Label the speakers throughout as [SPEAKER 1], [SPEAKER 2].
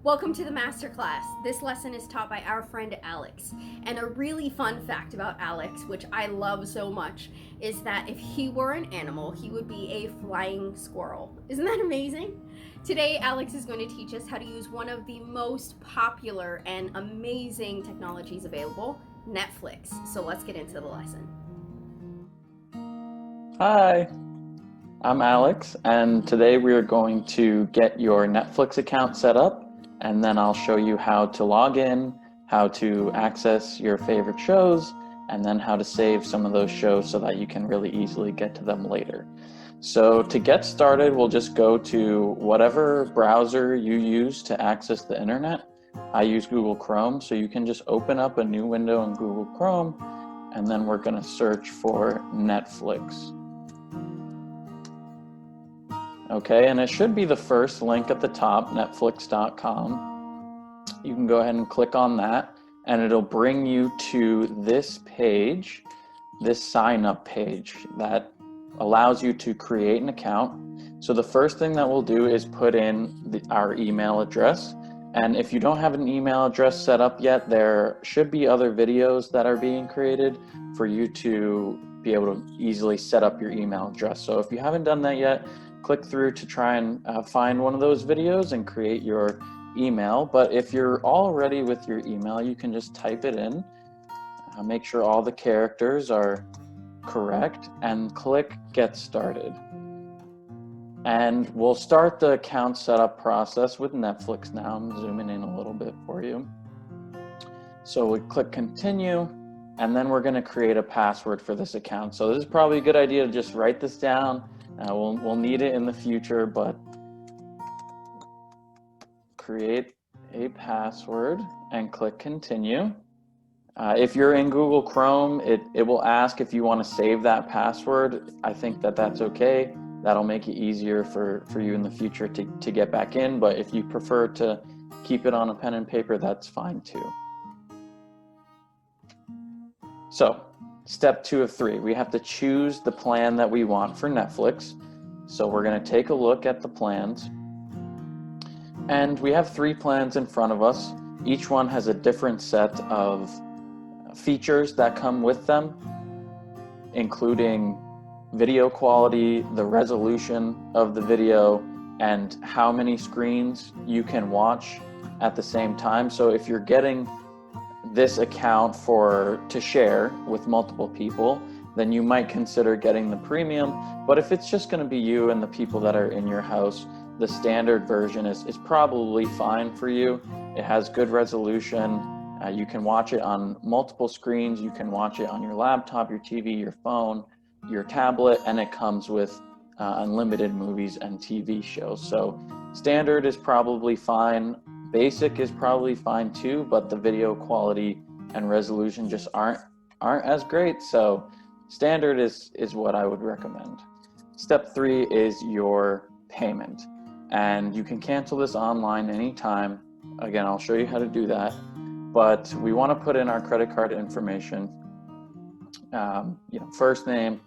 [SPEAKER 1] Welcome to the masterclass. This lesson is taught by our friend Alex. And a really fun fact about Alex, which I love so much, is that if he were an animal, he would be a flying squirrel. Isn't that amazing? Today, Alex is going to teach us how to use one of the most popular and amazing technologies available, Netflix. So let's get into the lesson.
[SPEAKER 2] Hi, I'm Alex, and today we are going to get your Netflix account set up, and then I'll show you how to log in, how to access your favorite shows, and then how to save some of those shows so that you can really easily get to them later. So to get started, we'll just go to whatever browser you use to access the internet. I use Google Chrome, so you can just open up a new window in Google Chrome, and then we're going to search for Netflix. Okay, and it should be the first link at the top, netflix.com. You can go ahead and click on that, and it'll bring you to this page, this sign up page that allows you to create an account. So the first thing that we'll do is put in our email address. And if you don't have an email address set up yet, there should be other videos that are being created for you to be able to easily set up your email address. So if you haven't done that yet, click through to try and find one of those videos and create your email. But if you're all ready with your email, you can just type it in, make sure all the characters are correct, and click Get Started. And we'll start the account setup process with Netflix now. I'm zooming in a little bit for you. So we click Continue, and then we're going to create a password for this account. So this is probably a good idea to just write this down. We'll need it in the future, but create a password and click Continue. If you're in Google Chrome, it will ask if you want to save that password. I think that's okay. That'll make it easier for you in the future to get back in, but if you prefer to keep it on a pen and paper, that's fine too. So, step 2 of 3, we have to choose the plan that we want for Netflix. So we're going to take a look at the plans. And we have 3 plans in front of us. Each one has a different set of features that come with them, including video quality, the resolution of the video, and how many screens you can watch at the same time. So if you're getting this account to share with multiple people, then you might consider getting the premium. But if it's just going to be you and the people that are in your house, the standard version is probably fine for you. It has good resolution. You can watch it on multiple screens. You can watch it on your laptop, your TV, your phone, your tablet, and it comes with unlimited movies and TV shows. So standard is probably fine. Basic is probably fine too, but the video quality and resolution just aren't as great. So standard is what I would recommend. Step 3 is your payment, and you can cancel this online anytime. Again, I'll show you how to do that, but we want to put in our credit card information. First name,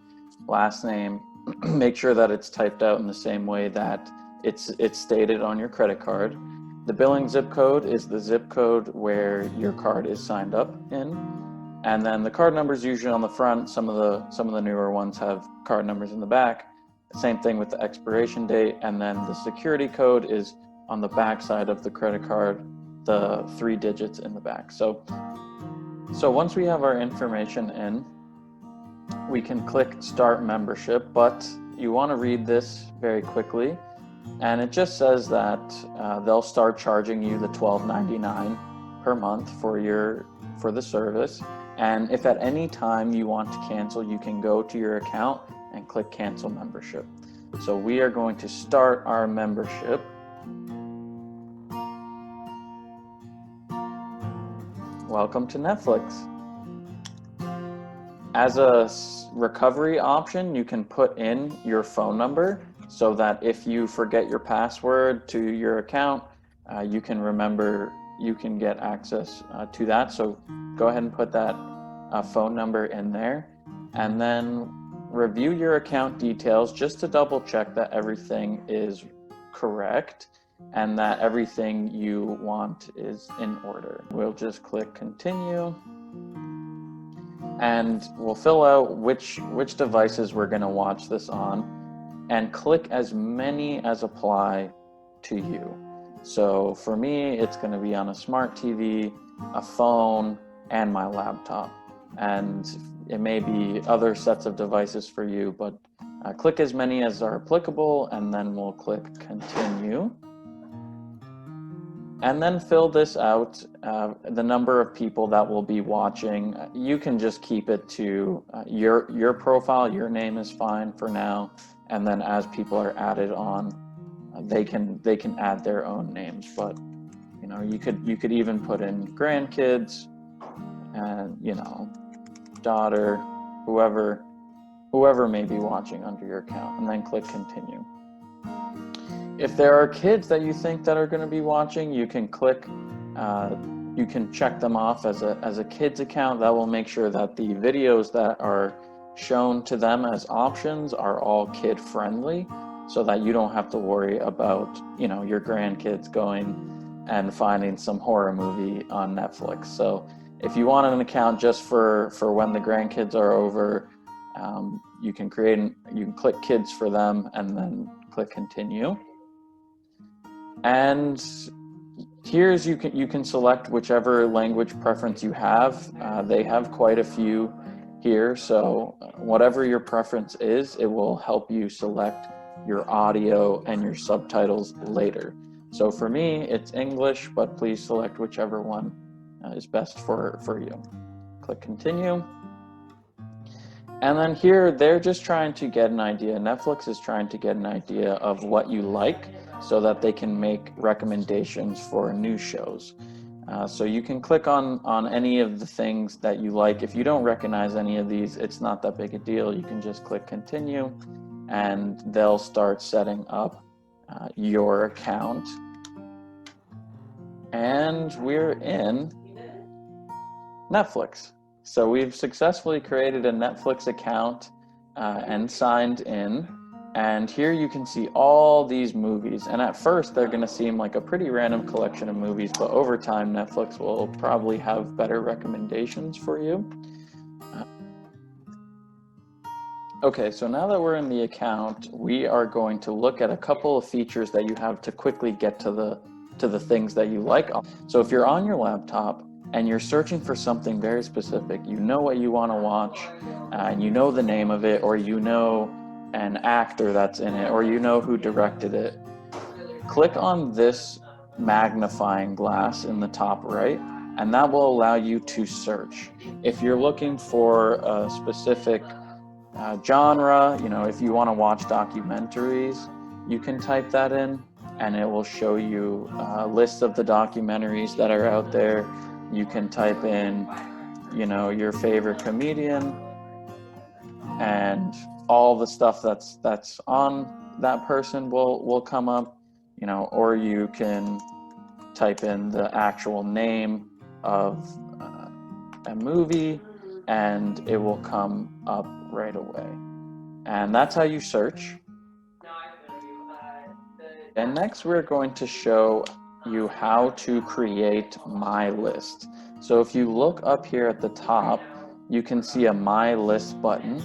[SPEAKER 2] last name. Make sure that it's typed out in the same way that it's stated on your credit card. The billing zip code is the zip code where your card is signed up in, and then the card number is usually on the front. Some of the newer ones have card numbers in the back. Same thing with the expiration date, and then the security code is on the back side of the credit card, the 3 digits in the back. So once we have our information in, we can click Start Membership, but you want to read this very quickly. And it just says that they'll start charging you the $12.99 per month for the service. And if at any time you want to cancel, you can go to your account and click Cancel Membership. So we are going to start our membership. Welcome to Netflix. As a recovery option, you can put in your phone number so that if you forget your password to your account, you can get access to that. So go ahead and put that phone number in there, and then review your account details just to double check that everything is correct. and that everything you want is in order. We'll just click continue, and we'll fill out which devices we're going to watch this on, and click as many as apply to you. So for me, it's going to be on a smart TV, a phone, and my laptop. And it may be other sets of devices for you, but click as many as are applicable, and then we'll click continue. And then fill this out, the number of people that will be watching. You can just keep it to your profile. Your name is fine for now. And then as people are added on, they can add their own names. But you know, you could even put in grandkids and, you know, daughter, whoever may be watching under your account, and then click continue. If there are kids that you think that are going to be watching, you can click, you can check them off as a kids account. That will make sure that the videos that are shown to them as options are all kid friendly, so that you don't have to worry about, you know, your grandkids going and finding some horror movie on Netflix. So if you want an account just for when the grandkids are over, you can click kids for them and then click continue. And here's you can select whichever language preference you have. They have quite a few here, so whatever your preference is, it will help you select your audio and your subtitles later. So for me, it's English, but please select whichever one is best for you. Click continue. And then here, they're just trying to get an idea. Netflix is trying to get an idea of what you like so that they can make recommendations for new shows. So you can click on any of the things that you like. If you don't recognize any of these, it's not that big a deal. You can just click continue, and they'll start setting up your account. And we're in Netflix. So we've successfully created a Netflix account and signed in. And here you can see all these movies. And at first, they're going to seem like a pretty random collection of movies, but over time, Netflix will probably have better recommendations for you. Okay, so now that we're in the account, we are going to look at a couple of features that you have to quickly get to the things that you like. So if you're on your laptop and you're searching for something very specific, you know what you want to watch, and you know the name of it, or you know an actor that's in it, or you know who directed it, click on this magnifying glass in the top right, and that will allow you to search. If you're looking for a specific genre, you know, if you want to watch documentaries, you can type that in, and it will show you a list of the documentaries that are out there. You can type in, you know, your favorite comedian, and all the stuff that's on that person will come up, you know, or you can type in the actual name of a movie, and it will come up right away. And that's how you search. And next we're going to show you how to create My List. So if you look up here at the top, you can see a My List button.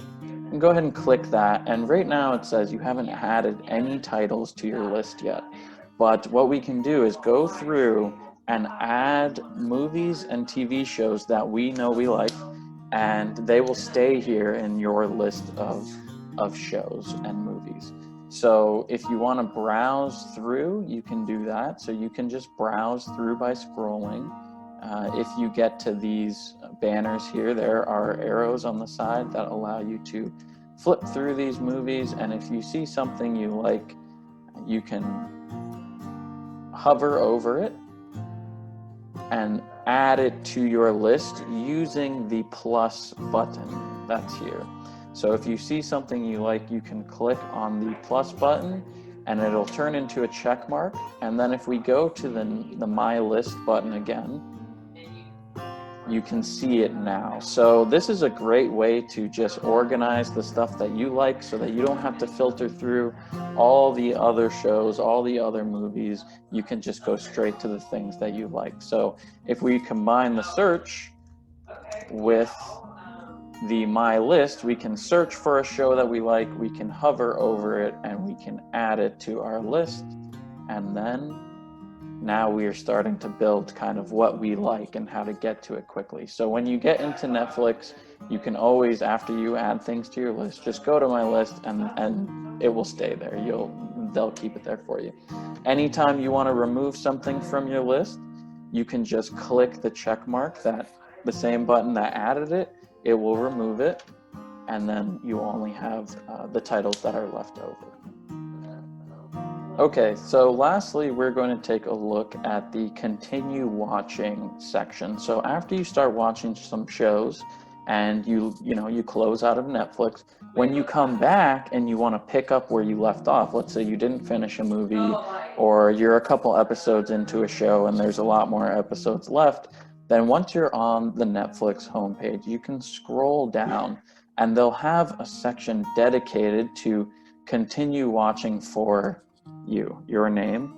[SPEAKER 2] And go ahead and click that. And right now it says you haven't added any titles to your list yet. But what we can do is go through and add movies and TV shows that we know we like, and they will stay here in your list of shows and movies. So if you want to browse through, you can do that. So you can just browse through by scrolling. If you get to these banners here, there are arrows on the side that allow you to flip through these movies. And if you see something you like, you can hover over it and add it to your list using the plus button that's here. So if you see something you like, you can click on the plus button and it'll turn into a check mark. And then if we go to the My List button again, you can see it now. So this is a great way to just organize the stuff that you like so that you don't have to filter through all the other shows, all the other movies. You can just go straight to the things that you like. So if we combine the search with the My List, we can search for a show that we like, we can hover over it, and we can add it to our list. And then now we are starting to build kind of what we like and how to get to it quickly. So when you get into Netflix, you can always, after you add things to your list, just go to My List and it will stay there. They'll keep it there for you. Anytime you want to remove something from your list, you can just click the check mark, that the same button that added it, it will remove it, and then you only have the titles that are left over. Okay, so lastly, we're going to take a look at the continue watching section. So after you start watching some shows and you close out of Netflix, when you come back and you want to pick up where you left off, let's say you didn't finish a movie or you're a couple episodes into a show and there's a lot more episodes left, then once you're on the Netflix homepage, you can scroll down and they'll have a section dedicated to continue watching for your name,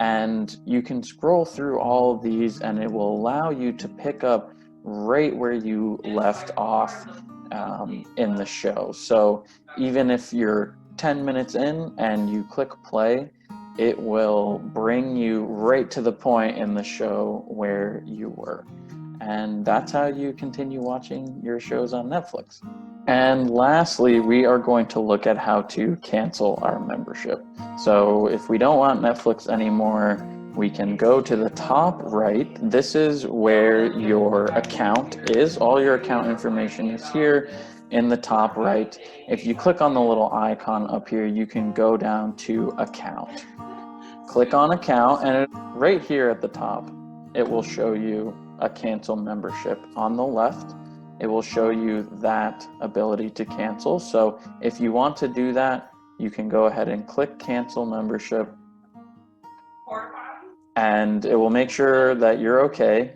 [SPEAKER 2] and you can scroll through all of these and it will allow you to pick up right where you left off in the show. So even if you're 10 minutes in and you click play, it will bring you right to the point in the show where you were. And that's how you continue watching your shows on Netflix. And lastly, we are going to look at how to cancel our membership. So if we don't want Netflix anymore, we can go to the top right. This is where your account is. All your account information is here in the top right. If you click on the little icon up here, you can go down to account. Click on account, and right here at the top, it will show you a cancel membership. On the left, it will show you that ability to cancel. So if you want to do that, you can go ahead and click cancel membership, and it will make sure that you're okay,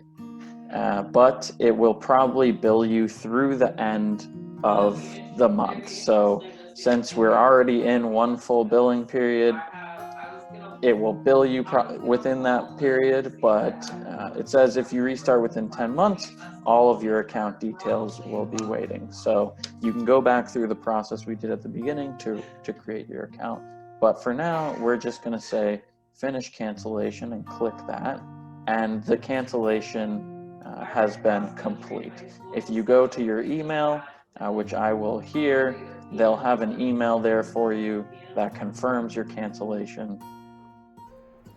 [SPEAKER 2] but it will probably bill you through the end of the month. So since we're already in one full billing period, it will bill you within that period, but it says if you restart within 10 months, all of your account details will be waiting. So you can go back through the process we did at the beginning to create your account. But for now, we're just going to say finish cancellation and click that. And the cancellation has been complete. If you go to your email, which I will here, they'll have an email there for you that confirms your cancellation.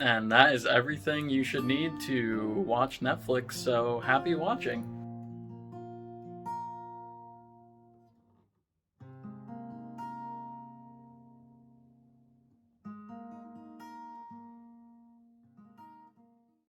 [SPEAKER 2] And that is everything you should need to watch Netflix, so happy watching.